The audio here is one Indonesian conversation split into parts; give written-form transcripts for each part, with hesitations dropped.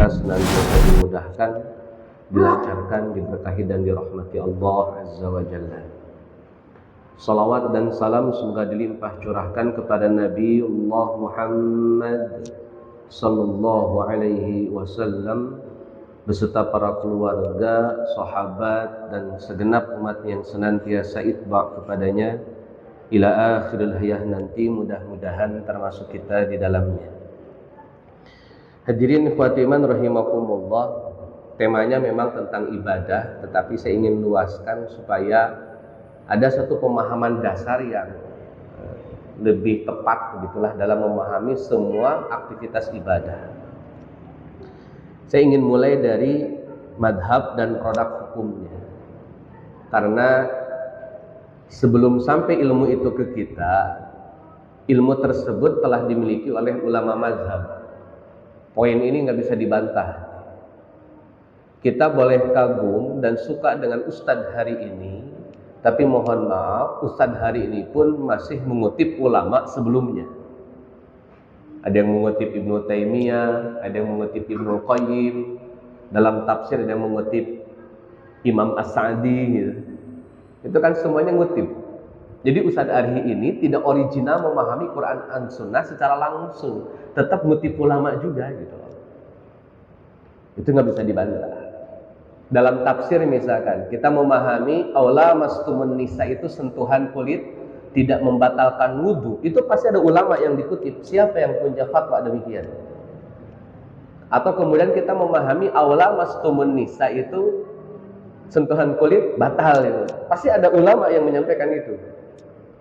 kita senantiasa dimudahkan, dilancarkan, diberkahi dan dirahmati Allah Azza wa Jalla. Salawat dan salam semoga dilimpah curahkan kepada Nabi Allah Muhammad sallallahu alaihi wasallam beserta para keluarga, sahabat dan segenap umat yang senantiasa itba' kepadanya ila akhiril hayah nanti, mudah-mudahan termasuk kita di dalamnya. Hadirin ikhwati iman rahimakumullah, temanya memang tentang ibadah, tetapi saya ingin luaskan supaya ada satu pemahaman dasar yang lebih tepat begitulah dalam memahami semua aktivitas ibadah. Saya ingin mulai dari madhab dan produk hukumnya, karena sebelum sampai ilmu itu ke kita, ilmu tersebut telah dimiliki oleh ulama mazhab. Poin ini nggak bisa dibantah. Kita boleh kagum dan suka dengan ustadz hari ini, tapi mohon maaf, ustadz hari ini pun masih mengutip ulama sebelumnya. Ada yang mengutip Ibnu Taimiyah, ada yang mengutip Ibnu Qayyim, dalam tafsir ada yang mengutip Imam As-Sa'di gitu. Itu kan semuanya ngutip. Jadi Ustadz Arhi ini tidak original memahami Quran dan Sunnah secara langsung, tetap ngutip ulama juga gitu. Itu nggak bisa dibantah. Dalam tafsir misalkan kita memahami aula mastumun nisa itu sentuhan kulit tidak membatalkan wudu, itu pasti ada ulama yang dikutip. Siapa yang punya fatwa demikian? Atau kemudian kita memahami aula mastumun nisa itu sentuhan kulit batal itu. Pasti ada ulama yang menyampaikan itu.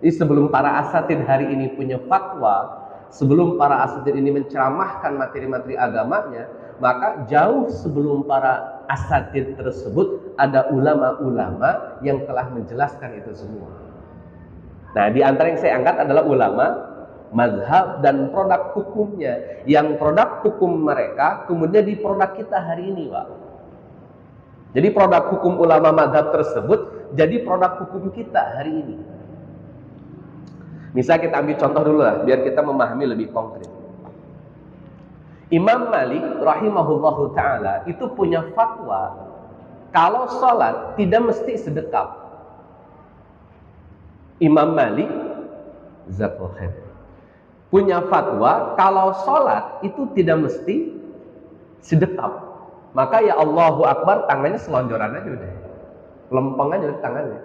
Jadi sebelum para asatid hari ini punya fatwa, sebelum para asatid ini menceramahkan materi-materi agamanya, maka jauh sebelum para asatid tersebut ada ulama-ulama yang telah menjelaskan itu semua. Nah, di antara yang saya angkat adalah ulama mazhab dan produk hukumnya. Yang produk hukum mereka kemudian di produk kita hari ini, Pak. Jadi produk hukum ulama mazhab tersebut jadi produk hukum kita hari ini. Misal kita ambil contoh dulu lah, biar kita memahami lebih konkret. Imam Malik rahimahullahu ta'ala itu punya fatwa kalau sholat tidak mesti sedekap. Imam Malik punya fatwa kalau sholat itu tidak mesti sedekap. Maka ya Allahu Akbar tangannya selonjoran aja udah, lempeng aja udah tangannya,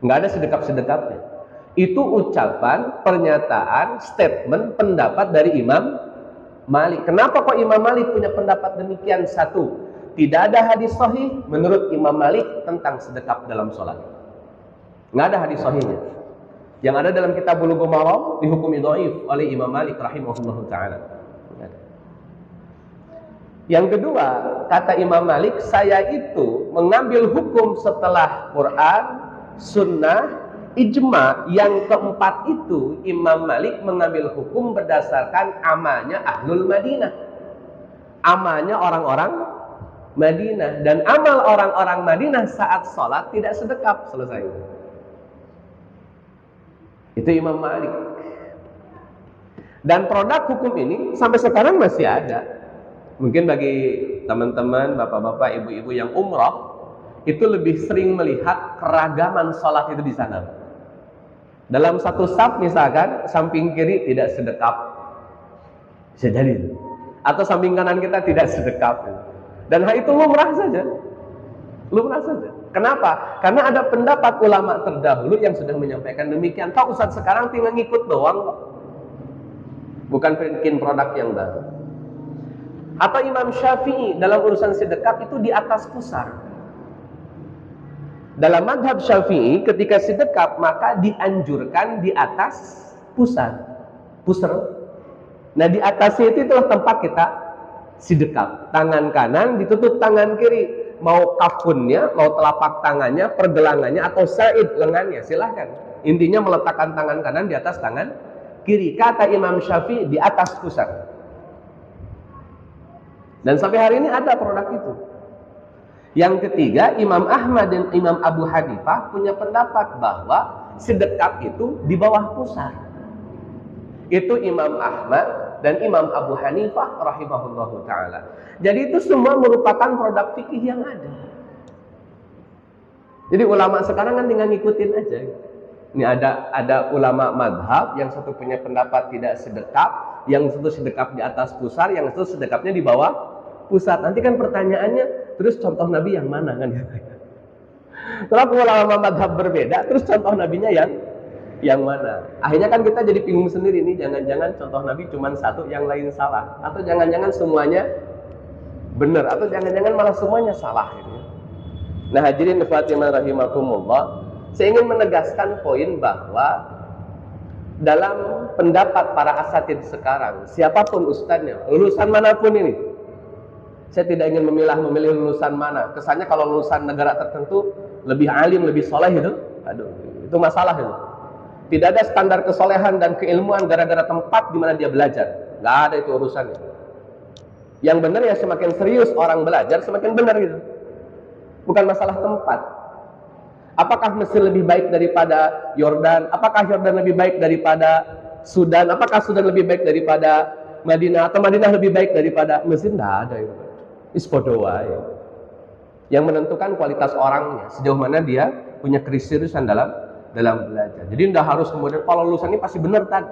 nggak ada sedekap-sedekapnya. Itu ucapan, pernyataan, statement, pendapat dari Imam Malik. Kenapa kok Imam Malik punya pendapat demikian? Satu, tidak ada hadis sahih menurut Imam Malik tentang sedekap dalam sholat. Nggak ada hadis sahihnya. Yang ada dalam kitab Bulughul Maram dihukumi dhaif oleh Imam Malik rahimahullahu ta'ala. Yang kedua, kata Imam Malik, saya itu mengambil hukum setelah Quran, Sunnah, Ijma. Yang keempat itu Imam Malik mengambil hukum berdasarkan amalnya Ahlul Madinah, amalnya orang-orang Madinah. Dan amal orang-orang Madinah saat sholat tidak sedekap. Selesai. Itu Imam Malik. Dan produk hukum ini sampai sekarang masih ada. Mungkin bagi teman-teman, bapak-bapak, ibu-ibu yang umrah, itu lebih sering melihat keragaman sholat itu di sana. Dalam satu saf misalkan, samping kiri tidak sedekap, bisa jadi. Atau samping kanan kita tidak sedekap. Dan hal itu lumrah saja. Lumrah saja. Kenapa? Karena ada pendapat ulama terdahulu yang sudah menyampaikan demikian. Tahu Ustaz sekarang tinggal ngikut doang kok. Bukan bikin produk yang baru. Atau Imam Syafi'i dalam urusan sedekap itu di atas pusar. Dalam madhab Syafi'i ketika sedekap maka dianjurkan di atas pusar. Pusar. Nah di atasnya itu itulah tempat kita sedekap. Tangan kanan ditutup tangan kiri. Mau kafunnya, mau telapak tangannya, pergelangannya, atau sa'id lengannya, silahkan. Intinya meletakkan tangan kanan di atas tangan kiri. Kata Imam Syafi'i di atas pusar. Dan sampai hari ini ada produk itu. Yang ketiga, Imam Ahmad dan Imam Abu Hanifah punya pendapat bahwa sedekap itu di bawah pusar. Itu Imam Ahmad dan Imam Abu Hanifah rahimahullahu taala. Jadi itu semua merupakan produk fikih yang ada. Jadi ulama sekarang kan tinggal ngikutin aja. Ini ada ulama madhab, yang satu punya pendapat tidak sedekap, yang satu sedekap di atas pusar, yang satu sedekapnya di bawah pusat. Nanti kan pertanyaannya, terus contoh Nabi yang mana kan? Kalau ulama madhab berbeda, terus contoh Nabinya yang mana? Akhirnya kan kita jadi bingung sendiri nih, jangan-jangan contoh Nabi cuma satu, yang lain salah, atau jangan-jangan semuanya benar, atau jangan-jangan malah semuanya salah gitu. Nah, hadirin Fatimah rahimakumullah, saya ingin menegaskan poin bahwa dalam pendapat para asatid sekarang, siapapun ustadznya, lulusan manapun ini, saya tidak ingin memilih lulusan mana. Kesannya kalau lulusan negara tertentu lebih alim, lebih soleh itu, aduh, itu masalah itu. Tidak ada standar kesolehan dan keilmuan gara-gara tempat di mana dia belajar. Nggak ada itu urusannya. Yang benar ya, semakin serius orang belajar, semakin benar gitu. Bukan masalah tempat. Apakah Mesir lebih baik daripada Yordan? Apakah Yordan lebih baik daripada Sudan? Apakah Sudan lebih baik daripada Madinah? Atau Madinah lebih baik daripada Mesir? Nggak ada itu. Ispodoa ya. Yang menentukan kualitas orangnya, sejauh mana dia punya keseriusan dalam belajar. Jadi nggak harus kemudian kalau lulusan ini pasti benar tadi.